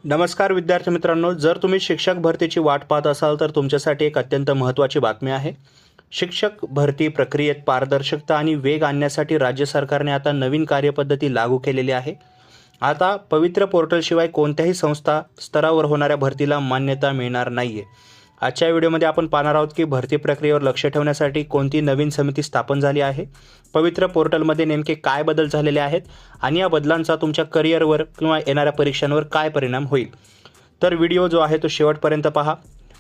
नमस्कार विद्यार्थी मित्रांनो, जर तुम्ही शिक्षक भरतीची वाट पाहत असाल तर तुमच्यासाठी एक अत्यंत महत्त्वाची बातमी आहे। शिक्षक भरती प्रक्रियेत पारदर्शकता आणि वेग आणण्यासाठी राज्य सरकारने आता नवीन कार्यपद्धती लागू केलेली आहे। आता पवित्र पोर्टलशिवाय कोणत्याही संस्था स्तरावर होणाऱ्या भरतीला मान्यता मिळणार नाहीये। आजच्या व्हिडिओमध्ये आपण पाहणार आहोत की भरती प्रक्रियेवर लक्ष ठेवण्यासाठी कोणती नवीन समिती स्थापन झाली आहे, पवित्र पोर्टलमध्ये नेमके काय बदल झालेले आहेत आणि या बदलांचा तुमच्या करिअरवर किंवा येणाऱ्या परीक्षांवर काय परिणाम होईल। तर व्हिडिओ जो आहे तो शेवटपर्यंत पहा।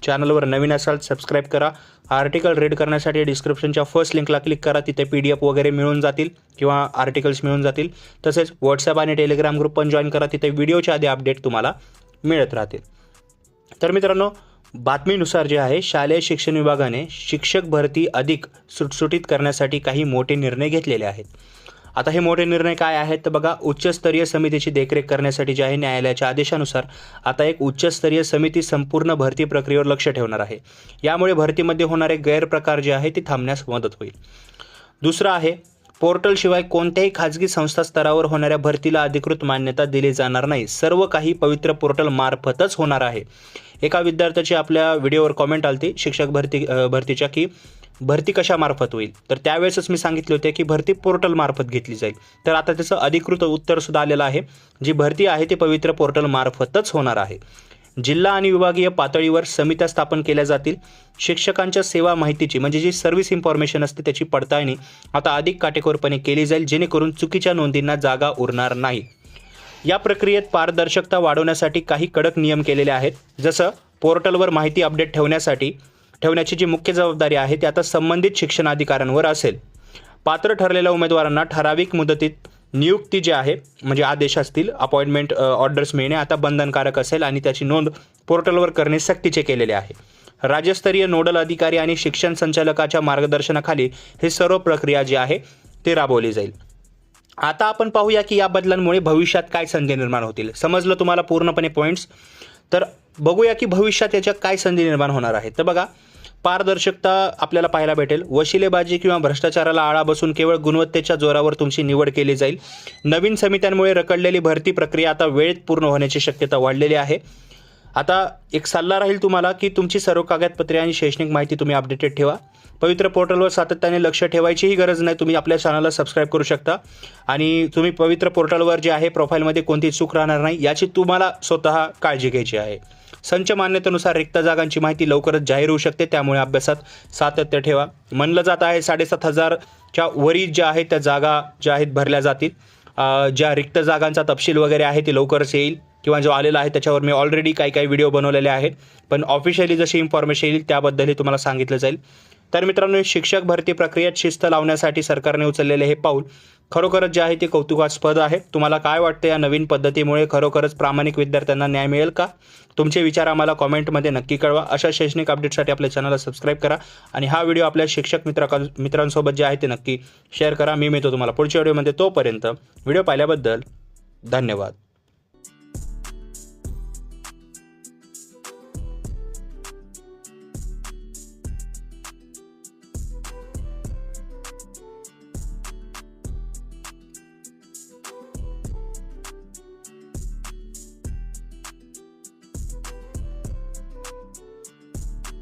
चॅनलवर नवीन असाल सबस्क्राइब करा। आर्टिकल रीड करण्यासाठी डिस्क्रिप्शनच्या फर्स्ट लिंकला क्लिक करा, तिथे PDF वगैरे मिळून जातील किंवा आर्टिकल्स मिळून जातील। तसेच व्हॉट्सअप आणि टेलिग्राम ग्रुप पण जॉईन करा, तिथे व्हिडिओच्या आधी अपडेट तुम्हाला मिळत राहतील। तर मित्रांनो, बातमीनुसार जे आहे शालेय शिक्षण विभागाने शिक्षक भरती अधिक सुटसुटीत करण्यासाठी काही मोठे निर्णय घेतलेले आहेत। आता हे मोठे निर्णय काय आहेत तर बघा, उच्चस्तरीय समितीची देखरेख करण्यासाठी जे आहे न्यायालयाच्या आदेशानुसार आता एक उच्चस्तरीय समिती संपूर्ण भरती प्रक्रियेवर लक्ष ठेवणार आहे। यामुळे भरतीमध्ये होणारे गैरप्रकार जे आहे ते थांबण्यास मदत होईल। दुसरा आहे, पोर्टलशिवाय कोणत्याही खाजगी संस्था स्तरावर होणाऱ्या भरतीला अधिकृत मान्यता दिली जाणार नाही। सर्व काही पवित्र पोर्टल मार्फतच होणार आहे। एका विद्यार्थ्याची आपल्या व्हिडिओवर कॉमेंट आलती शिक्षक भरतीच्या की भरती कशा मार्फत होईल, तर त्यावेळेसच मी सांगितले होते की भरती पोर्टल मार्फत घेतली जाईल। तर आता त्याचं अधिकृत उत्तर सुद्धा आलेलं आहे। जी भरती आहे ती पवित्र पोर्टल मार्फतच होणार आहे। जिल्हा आणि विभागीय पातळीवर समित्या स्थापन केल्या जातील। शिक्षकांच्या सेवा माहितीची म्हणजे जी सर्व्हिस इन्फॉर्मेशन असते त्याची पडताळणी आता अधिक काटेकोरपणे केली जाईल, जेणेकरून चुकीच्या नोंदींना जागा उरणार नाही। या प्रक्रियेत पारदर्शकता वाढवण्यासाठी काही कडक नियम केलेले आहेत। जसं पोर्टलवर माहिती अपडेट ठेवण्याची जी मुख्य जबाबदारी आहे ती आता संबंधित शिक्षणाधिकाऱ्यांवर असेल। पात्र ठरलेल्या उमेदवारांना ठराविक मुदतीत नियुक्ती जे आहे म्हणजे आदेश असतील, अपॉइंटमेंट ऑर्डर्स मिळणे आता बंधनकारक असेल आणि त्याची नोंद पोर्टलवर करणे सक्तीचे केलेले आहे। राज्यस्तरीय नोडल अधिकारी आणि शिक्षण संचालकाच्या मार्गदर्शनाखाली हे सर्व प्रक्रिया जी आहे ते राबवली जाईल। आता आपण पाहूया की या बदलांमुळे भविष्यात काय संधी निर्माण होतील। समजलं तुम्हाला पूर्णपणे पॉईंट्स? तर बघूया की भविष्यात याच्या काय संधी निर्माण होणार आहेत। तर बघा, पारदर्शकता आपल्याला पाहायला भेटेल। वशिलेबाजी किंवा भ्रष्टाचाराला आळा बसून केवळ गुणवत्तेच्या जोरावर तुमची निवड केली जाईल। नवीन समित्यांमुळे रखडलेली भरती प्रक्रिया आता वेळेत पूर्ण होण्याची शक्यता वाढलेली आहे। आता एक सल्ला राहील तुम्हाला की तुमची सर्व कागदपत्रे आणि शैक्षणिक माहिती तुम्ही अपडेटेड ठेवा। पवित्र पोर्टलवर सातत्याने लक्ष ठेवायचीही गरज नाही। तुम्ही आपल्या चॅनलला सबस्क्राइब करू शकता आणि तुम्ही पवित्र पोर्टलवर जे आहे प्रोफाईलमध्ये कोणती चूक राहणार नाही याची तुम्हाला स्वतः काळजी घ्यायची आहे। संच मान्यतेनुसार रिक्त जागांची माहिती लवकरच जाहीर होऊ शकते, त्यामुळे अभ्यासात सातत्य ठेवा। म्हणलं जात आहे 7,500च्या वरील ज्या आहेत त्या जागा ज्या आहेत भरल्या जातील। ज्या रिक्त जागांचा तपशील वगैरे आहे ते लवकरच येईल किंवा जो आलेला आहे त्याच्यावर मी ऑलरेडी काही व्हिडिओ बनवलेले आहेत, पण ऑफिशियली जशी इन्फॉर्मेशन येईल त्याबद्दलही तुम्हाला सांगितलं जाईल। तर मित्रांनो, शिक्षक भरती प्रक्रियेत शिस्त लावण्यासाठी सरकारने उचललेले हे पाऊल खरोखरच जे आहे ते कौतुकास्पद आहे। तुम्हाला काय वाटतं, या नवीन पद्धतीमुळे खरोखरच प्रामाणिक विद्यार्थ्यांना न्याय मिळेल का? तुमचे विचार आम्हाला कॉमेंटमध्ये नक्की कळवा। अशा शैक्षणिक अपडेटसाठी आपल्या चॅनलला सबस्क्राइब करा आणि हा व्हिडिओ आपल्या शिक्षक मित्रांसोबत जे आहे ते नक्की शेअर करा। मी मिळतो तुम्हाला पुढच्या व्हिडिओमध्ये। तोपर्यंत व्हिडिओ पाहिल्याबद्दल धन्यवाद।